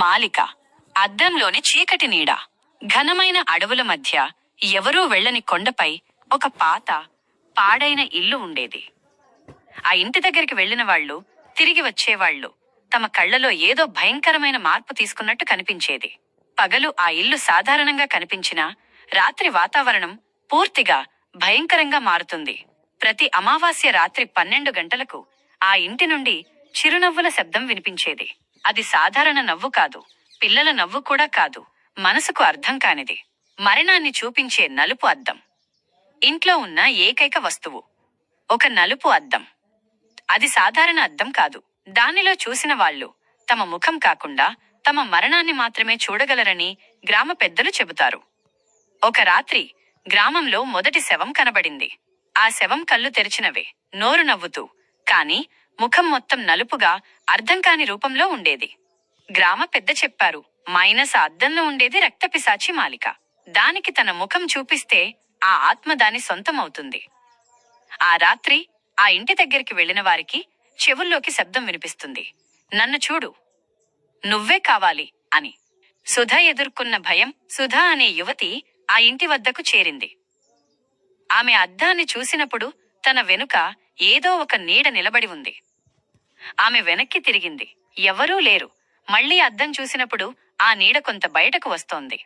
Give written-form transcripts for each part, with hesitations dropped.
మాలిక. అద్దంలోని చీకటి నీడ. ఘనమైన అడవుల మధ్య ఎవరూ వెళ్ళని కొండపై ఒక పాత పాడైన ఇల్లు ఉండేది. ఆ ఇంటి దగ్గరికి వెళ్లిన వాళ్ళు, తిరిగి వచ్చేవాళ్లు తమ కళ్లలో ఏదో భయంకరమైన మార్పు తీసుకున్నట్టు కనిపించేది. పగలు ఆ ఇల్లు సాధారణంగా కనిపించినా రాత్రి వాతావరణం పూర్తిగా భయంకరంగా మారుతుంది. ప్రతి అమావాస్య రాత్రి 12 గంటలకు ఆ ఇంటి నుండి చిరునవ్వుల శబ్దం వినిపించేది. అది సాధారణ నవ్వు కాదు, పిల్లల నవ్వు కూడా కాదు, మనసుకు అర్థం కానిది. మరణాన్ని చూపించే నలుపు అద్దం. ఇంట్లో ఉన్న ఏకైక వస్తువు ఒక నలుపు అద్దం. అది సాధారణ అద్దం కాదు. దానిలో చూసిన వాళ్ళు తమ ముఖం కాకుండా తమ మరణాన్ని మాత్రమే చూడగలరని గ్రామ పెద్దలు చెబుతారు. ఒక రాత్రి గ్రామంలో మొదటి శవం కనబడింది. ఆ శవం కళ్ళు తెరిచినవే, నోరు నవ్వుతూ, కాని ముఖం మొత్తం నలుపుగా అర్థం కాని రూపంలో ఉండేది. గ్రామ పెద్ద చెప్పారు, మైనస్ ఆ అద్దంలో ఉండేది రక్తపిశాచి మాలిక. దానికి తన ముఖం చూపిస్తే ఆ ఆత్మ దాని సొంతమవుతుంది. ఆ రాత్రి ఆ ఇంటి దగ్గరికి వెళ్లిన వారికి చెవుల్లోకి శబ్దం వినిపిస్తుంది, నన్ను చూడు, నువ్వే కావాలి అని. సుధ ఎదుర్కొన్న భయం. సుధ అనే యువతి ఆ ఇంటి వద్దకు చేరింది. ఆమె అద్దాన్ని చూసినప్పుడు తన వెనుక ఏదో ఒక నీడ నిలబడి ఉంది. ఆమె వెనక్కి తిరిగింది. ఎవరూ లేరు. మళ్లీ అద్దం చూసినప్పుడు ఆ నీడ కొంత బయటకు వస్తోంది.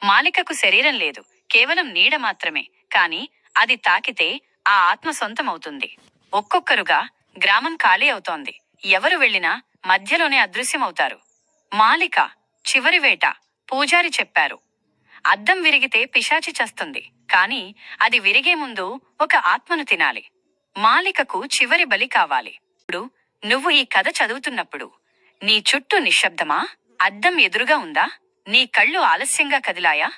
మాలికకు శరీరం లేదు, కేవలం నీడ మాత్రమే. కాని అది తాకితే ఆ ఆత్మ సొంతమవుతుంది. ఒక్కొక్కరుగా గ్రామం ఖాళీ అవుతోంది. ఎవరు వెళ్లినా మధ్యలోనే అదృశ్యమవుతారు. మాలిక చివరి వేట. పూజారి చెప్పారు, అద్దం విరిగితే పిశాచి చస్తుంది, కాని అది విరిగే ముందు ఒక ఆత్మను తినాలి. మాలికకు చివరి బలి కావాలి. ఇప్పుడు నువ్వు ఈ కథ చదువుతున్నప్పుడు నీ చుట్టూ నిశ్శబ్దమా? అద్దం ఎదురుగా ఉందా? నీ కళ్ళు ఆలస్యంగా కదిలాయా?